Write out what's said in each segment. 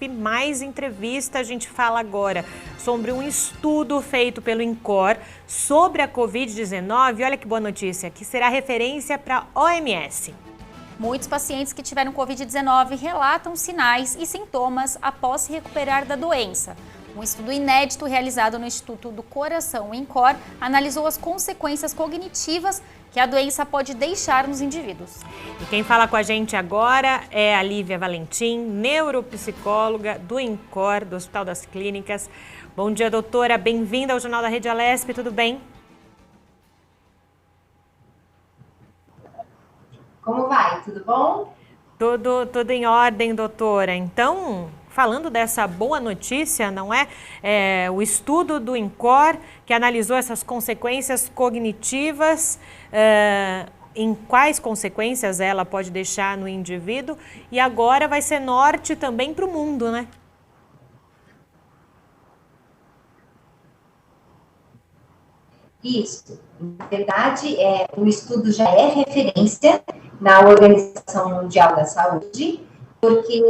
Alesp, mais entrevista. A gente fala agora sobre um estudo feito pelo INCOR sobre a Covid-19. Olha que boa notícia, que será referência para a OMS. Muitos pacientes que tiveram Covid-19 relatam sinais e sintomas após se recuperar da doença. Um estudo inédito realizado no Instituto do Coração, INCOR, analisou as consequências cognitivas que a doença pode deixar nos indivíduos. E quem fala com a gente agora é a Lívia Valentim, neuropsicóloga do INCOR, do Hospital das Clínicas. Bom dia, doutora. Bem-vinda ao Jornal da Rede Alesp. Tudo bem? Como vai? Tudo bom? Tudo em ordem, doutora. Então, falando dessa boa notícia, não é? O estudo do INCOR, que analisou essas consequências cognitivas, em quais consequências ela pode deixar no indivíduo, e agora vai ser norte também para o mundo, né? Isso. Na verdade, o estudo já é referência na Organização Mundial da Saúde, porque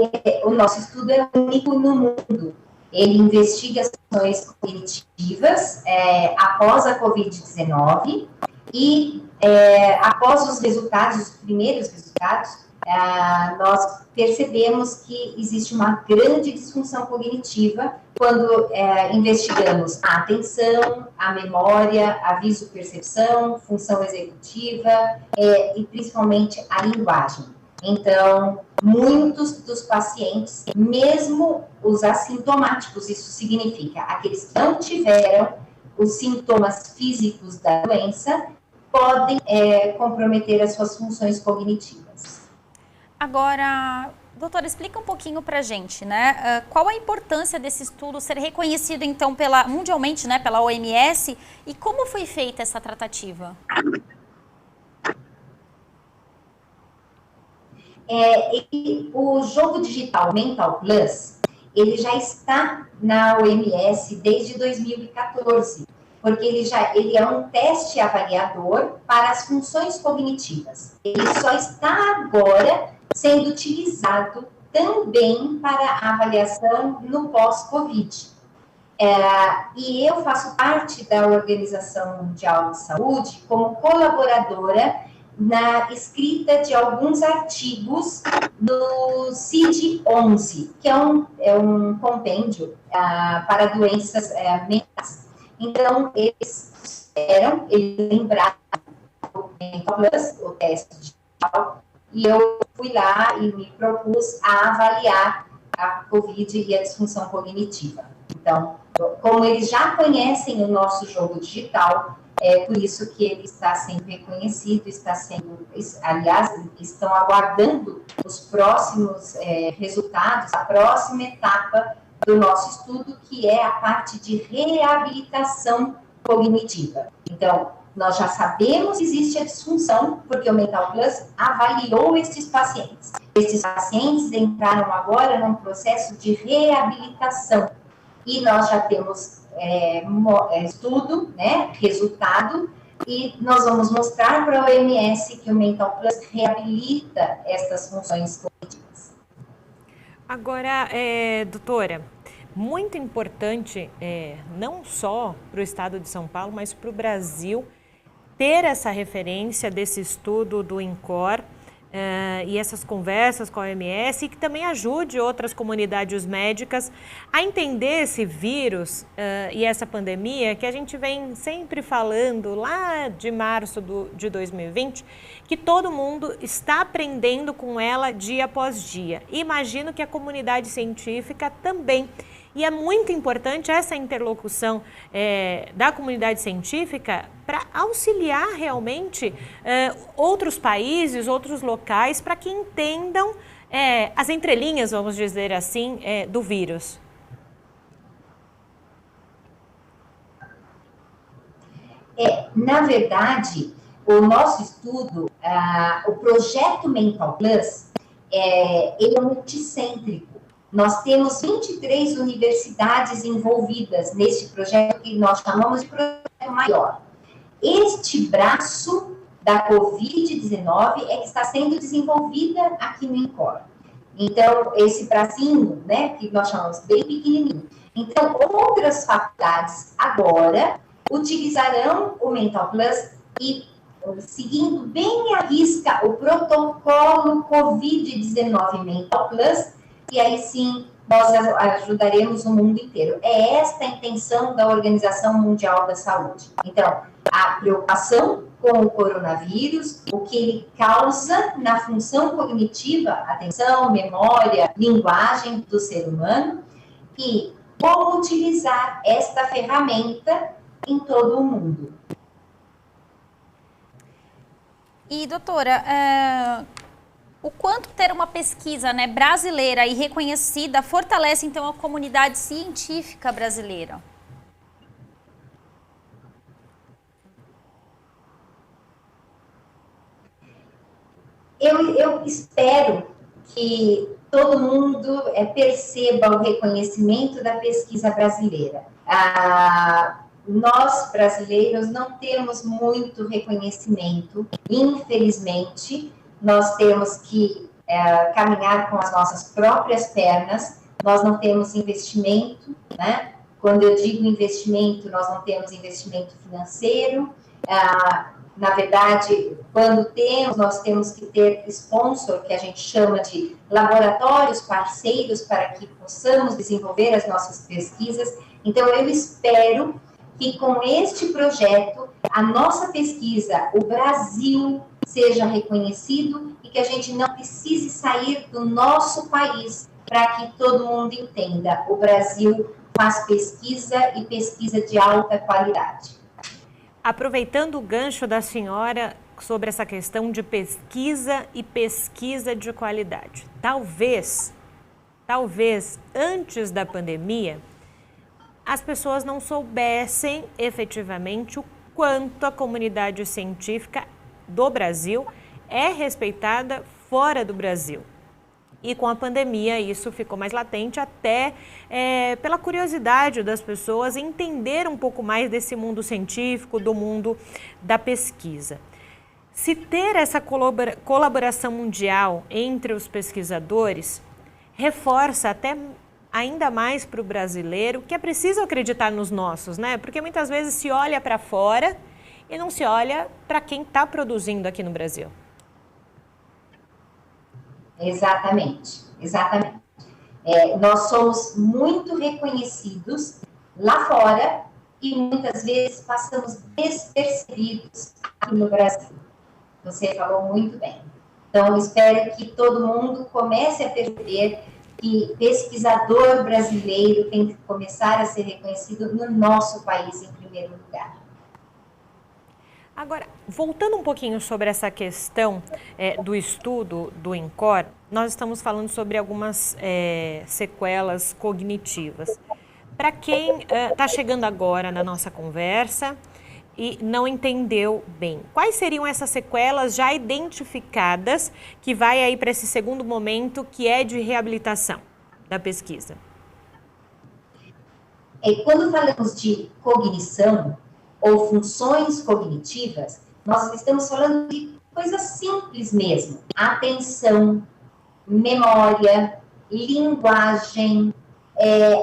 o nosso estudo é único no mundo. Ele investiga as ações cognitivas após a Covid-19 e após os resultados, os primeiros resultados, nós percebemos que existe uma grande disfunção cognitiva quando investigamos a atenção, a memória, a visopercepção, função executiva e principalmente a linguagem. Então, muitos dos pacientes, mesmo os assintomáticos, isso significa aqueles que não tiveram os sintomas físicos da doença, podem comprometer as suas funções cognitivas. Agora, doutora, explica um pouquinho pra gente, né? Qual a importância desse estudo ser reconhecido, então, mundialmente, né, pela OMS, e como foi feita essa tratativa? O jogo digital Mental Plus, ele já está na OMS desde 2014, porque ele é um teste avaliador para as funções cognitivas. Ele só está agora sendo utilizado também para a avaliação no pós-Covid. E eu faço parte da Organização Mundial de Saúde como colaboradora na escrita de alguns artigos no CID-11, que é um compêndio para doenças mentais. Então, eles lembraram o Mental Plus, o teste digital, e eu fui lá e me propus a avaliar a Covid e a disfunção cognitiva. Então, como eles já conhecem o nosso jogo digital, é por isso que ele está sendo reconhecido, aliás, estão aguardando os próximos resultados, a próxima etapa do nosso estudo, que é a parte de reabilitação cognitiva. Então, nós já sabemos que existe a disfunção, porque o Mental Plus avaliou esses pacientes. Esses pacientes entraram agora num processo de reabilitação. E nós já temos estudo, né, resultado, e nós vamos mostrar para a OMS que o Mental Plus reabilita essas funções cognitivas. Agora, doutora, muito importante, não só para o estado de São Paulo, mas para o Brasil, ter essa referência desse estudo do INCOR e essas conversas com a OMS, e que também ajude outras comunidades médicas a entender esse vírus e essa pandemia que a gente vem sempre falando lá de março de 2020, que todo mundo está aprendendo com ela dia após dia. Imagino que a comunidade científica também. E é muito importante essa interlocução da comunidade científica para auxiliar realmente outros países, outros locais, para que entendam as entrelinhas, vamos dizer assim, do vírus. Na verdade, o nosso estudo, o projeto Mental Plus, ele é multicêntrico. Nós temos 23 universidades envolvidas neste projeto que nós chamamos de projeto maior. Este braço da Covid-19 é que está sendo desenvolvida aqui no INCOR. Então, esse prazinho, né, que nós chamamos bem pequenininho. Então, outras faculdades agora utilizarão o Mental Plus e seguindo bem à risca o protocolo Covid-19 Mental Plus, e aí sim nós ajudaremos o mundo inteiro. É esta a intenção da Organização Mundial da Saúde. Então, a preocupação com o coronavírus, o que ele causa na função cognitiva, atenção, memória, linguagem do ser humano, e como utilizar esta ferramenta em todo o mundo. E, doutora, o quanto ter uma pesquisa, né, brasileira e reconhecida fortalece, então, a comunidade científica brasileira? Eu espero que todo mundo perceba o reconhecimento da pesquisa brasileira. Nós, brasileiros, não temos muito reconhecimento, infelizmente. Nós temos que caminhar com as nossas próprias pernas, nós não temos investimento, né? Quando eu digo investimento, nós não temos investimento financeiro. Na verdade, quando temos, nós temos que ter sponsor, que a gente chama de laboratórios parceiros, para que possamos desenvolver as nossas pesquisas. Então, eu espero que com este projeto, a nossa pesquisa, o Brasil, seja reconhecido e que a gente não precise sair do nosso país para que todo mundo entenda. O Brasil faz pesquisa e pesquisa de alta qualidade. Aproveitando o gancho da senhora sobre essa questão de pesquisa e pesquisa de qualidade, talvez antes da pandemia, as pessoas não soubessem efetivamente o quanto a comunidade científica do Brasil é respeitada fora do Brasil. E com a pandemia isso ficou mais latente até pela curiosidade das pessoas entender um pouco mais desse mundo científico, do mundo da pesquisa. Se ter essa colaboração mundial entre os pesquisadores, reforça até ainda mais para o brasileiro que é preciso acreditar nos nossos, né? Porque muitas vezes se olha para fora e não se olha para quem está produzindo aqui no Brasil. Exatamente. Nós somos muito reconhecidos lá fora e muitas vezes passamos despercebidos aqui no Brasil. Você falou muito bem. Então, espero que todo mundo comece a perceber que pesquisador brasileiro tem que começar a ser reconhecido no nosso país em primeiro lugar. Agora, voltando um pouquinho sobre essa questão do estudo do INCOR, nós estamos falando sobre algumas sequelas cognitivas. Para quem está chegando agora na nossa conversa e não entendeu bem, quais seriam essas sequelas já identificadas que vai aí para esse segundo momento que é de reabilitação da pesquisa? Quando falamos de cognição ou funções cognitivas, nós estamos falando de coisas simples mesmo. Atenção, memória, linguagem,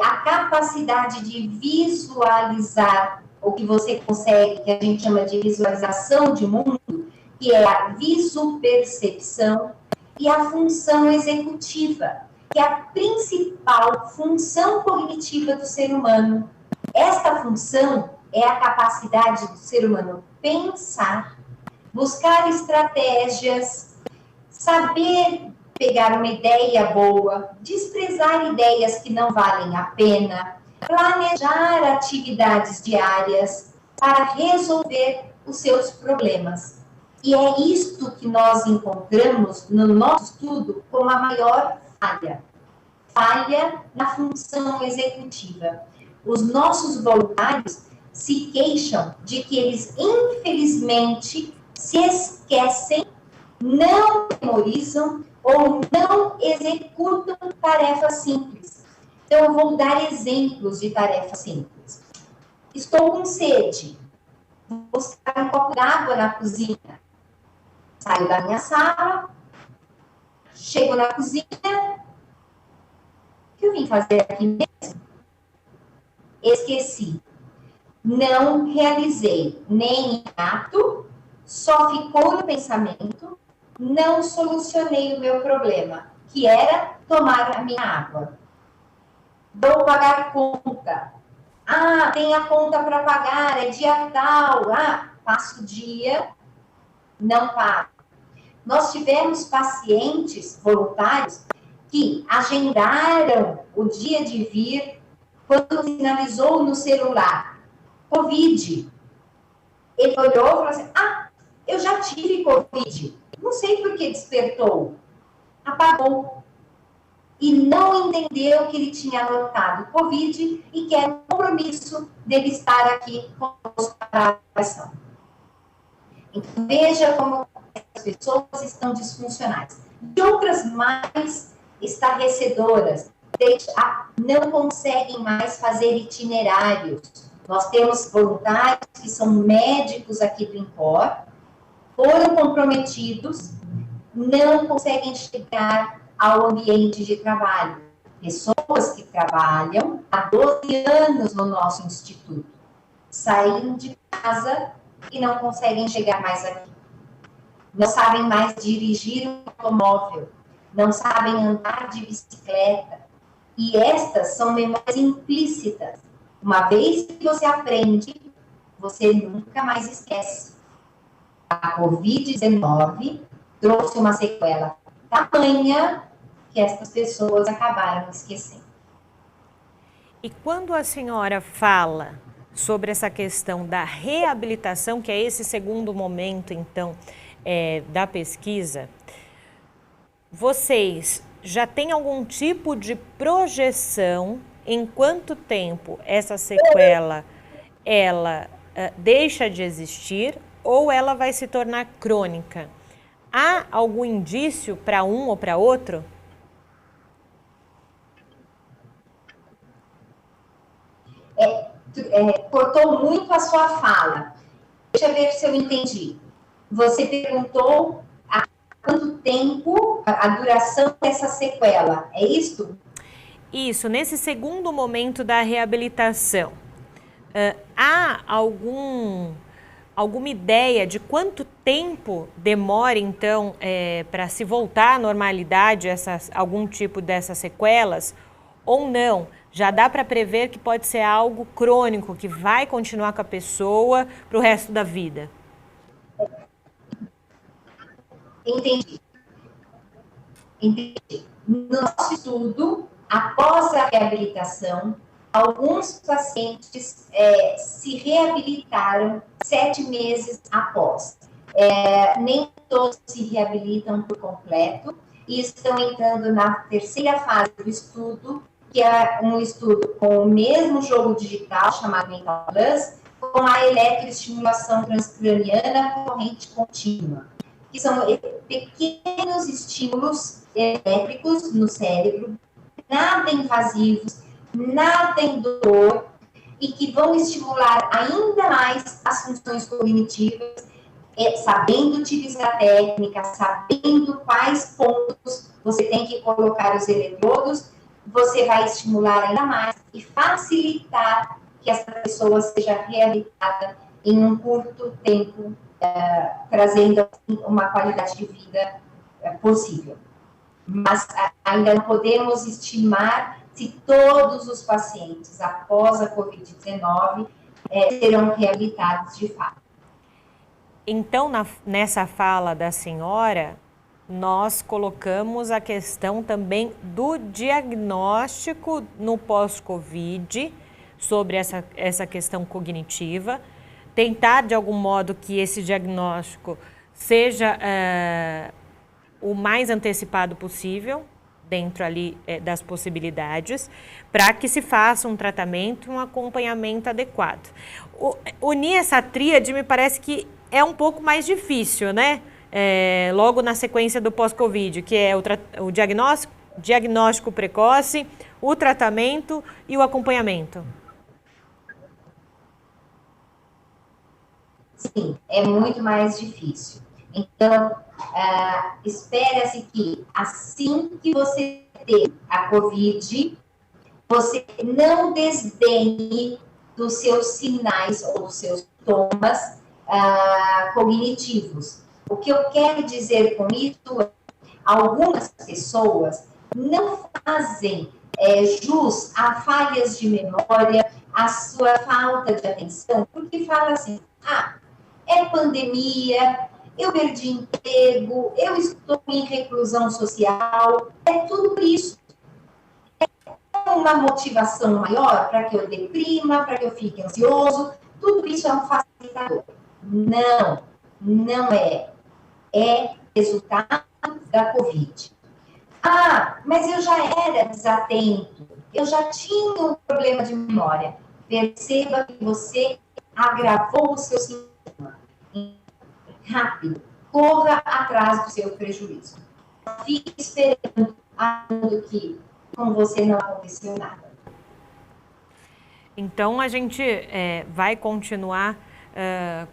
a capacidade de visualizar o que você consegue, que a gente chama de visualização de mundo, que é a visopercepção, e a função executiva, que é a principal função cognitiva do ser humano. Esta função é a capacidade do ser humano pensar, buscar estratégias, saber pegar uma ideia boa, desprezar ideias que não valem a pena, planejar atividades diárias para resolver os seus problemas. E é isto que nós encontramos no nosso estudo como a maior falha na função executiva. Os nossos voluntários se queixam de que eles, infelizmente, se esquecem, não memorizam ou não executam tarefas simples. Então, eu vou dar exemplos de tarefas simples. Estou com sede. Vou buscar um copo d'água na cozinha. Saio da minha sala, chego na cozinha, que eu vim fazer aqui mesmo? Esqueci. Não realizei nem ato, só ficou no pensamento, não solucionei o meu problema, que era tomar a minha água. Vou pagar conta. Ah, tem a conta para pagar, é dia tal. Ah, passo o dia, não pago. Nós tivemos pacientes voluntários que agendaram o dia de vir quando sinalizou no celular Covid. Ele olhou e falou assim, eu já tive Covid. Não sei por que despertou. Apagou. E não entendeu que ele tinha anotado Covid e que era um compromisso dele estar aqui conosco para a avaliação. Então, veja como as pessoas estão disfuncionais. E outras mais estarrecedoras, não conseguem mais fazer itinerários. Nós temos voluntários que são médicos aqui do INCOR, foram comprometidos, não conseguem chegar ao ambiente de trabalho. Pessoas que trabalham há 12 anos no nosso instituto, saíram de casa e não conseguem chegar mais aqui. Não sabem mais dirigir um automóvel, não sabem andar de bicicleta. E estas são memórias implícitas. Uma vez que você aprende, você nunca mais esquece. A Covid-19 trouxe uma sequela tamanha que essas pessoas acabaram esquecendo. E quando a senhora fala sobre essa questão da reabilitação, que é esse segundo momento, então, da pesquisa, vocês já têm algum tipo de projeção em quanto tempo essa sequela ela deixa de existir ou ela vai se tornar crônica? Há algum indício para um ou para outro? Cortou muito a sua fala. Deixa eu ver se eu entendi. Você perguntou há quanto tempo a duração dessa sequela, é isso? Isso, nesse segundo momento da reabilitação, há alguma ideia de quanto tempo demora, então, para se voltar à normalidade algum tipo dessas sequelas, ou não? Já dá para prever que pode ser algo crônico, que vai continuar com a pessoa para o resto da vida? Entendi. No nosso estudo, após a reabilitação, alguns pacientes se reabilitaram 7 meses após. Nem todos se reabilitam por completo e estão entrando na terceira fase do estudo, que é um estudo com o mesmo jogo digital, chamado Mental Plus, com a eletroestimulação transcraniana com corrente contínua, que são pequenos estímulos elétricos no cérebro, nada invasivos, nada indolor, e que vão estimular ainda mais as funções cognitivas, sabendo utilizar a técnica, sabendo quais pontos você tem que colocar os eletrodos, você vai estimular ainda mais e facilitar que essa pessoa seja reabilitada em um curto tempo, trazendo assim, uma qualidade de vida possível. Mas ainda não podemos estimar se todos os pacientes após a Covid-19 serão reabilitados de fato. Então, nessa fala da senhora, nós colocamos a questão também do diagnóstico no pós-Covid, sobre essa questão cognitiva, tentar de algum modo que esse diagnóstico seja o mais antecipado possível, dentro ali das possibilidades, para que se faça um tratamento, um acompanhamento adequado. Unir essa tríade me parece que é um pouco mais difícil, né? Logo na sequência do pós-Covid, que é o diagnóstico precoce, o tratamento e o acompanhamento. Sim, é muito mais difícil. Então, espera-se que assim que você ter a Covid, você não desdenhe dos seus sinais ou dos seus sintomas cognitivos. O que eu quero dizer com isso é algumas pessoas não fazem jus a falhas de memória, a sua falta de atenção, porque fala assim, é pandemia, eu perdi emprego, eu estou em reclusão social, é tudo isso. É uma motivação maior para que eu deprima, para que eu fique ansioso, tudo isso é um facilitador. Não, não é. É resultado da Covid. Mas eu já era desatento, eu já tinha um problema de memória. Perceba que você agravou o seu sintoma. Rápido, corra atrás do seu prejuízo. Fique esperando que com você não aconteceu nada. Então, a gente vai continuar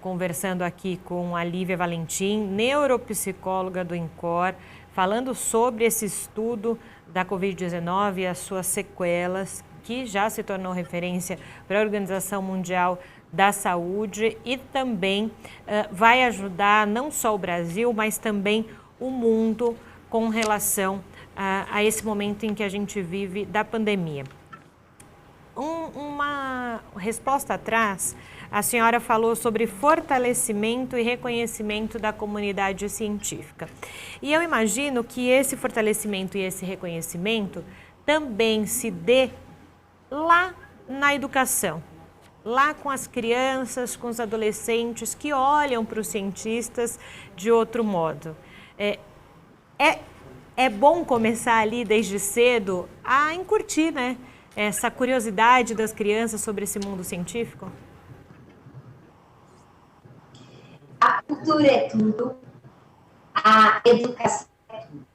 conversando aqui com a Lívia Valentim, neuropsicóloga do INCOR, falando sobre esse estudo da Covid-19 e as suas sequelas, que já se tornou referência para a Organização Mundial da Saúde e também vai ajudar não só o Brasil, mas também o mundo com relação a esse momento em que a gente vive da pandemia. Uma resposta atrás, a senhora falou sobre fortalecimento e reconhecimento da comunidade científica. E eu imagino que esse fortalecimento e esse reconhecimento também se dê lá na educação, lá com as crianças, com os adolescentes que olham para os cientistas de outro modo. É bom começar ali desde cedo a incutir, né, essa curiosidade das crianças sobre esse mundo científico? A cultura é tudo, a educação é tudo,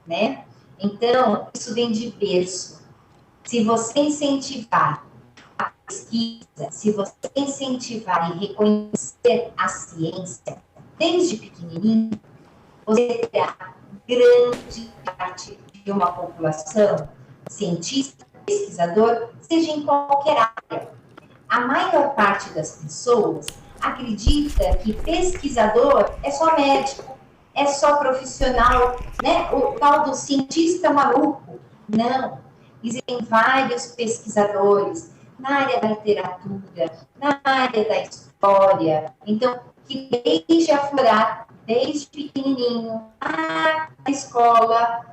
né? Então, isso vem de berço. Se você incentivar a pesquisa, se você incentivar e reconhecer a ciência desde pequenininho, você terá grande parte de uma população cientista, pesquisador, seja em qualquer área. A maior parte das pessoas acredita que pesquisador é só médico, é só profissional, né? O tal do cientista maluco. Não. Existem vários pesquisadores na área da literatura, na área da história. Então, que deixe aflorar desde pequenininho a escola,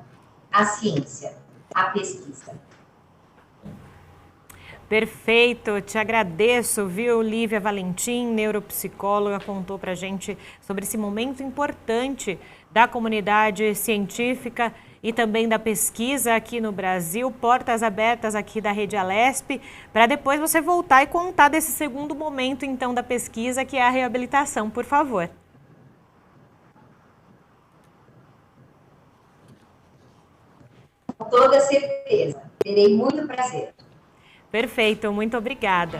a ciência, a pesquisa. Perfeito, te agradeço, viu? Lívia Valentim, neuropsicóloga, contou pra gente sobre esse momento importante da comunidade científica e também da pesquisa aqui no Brasil, portas abertas aqui da Rede Alesp, para depois você voltar e contar desse segundo momento, então, da pesquisa, que é a reabilitação, por favor. Com toda certeza, terei muito prazer. Perfeito, muito obrigada.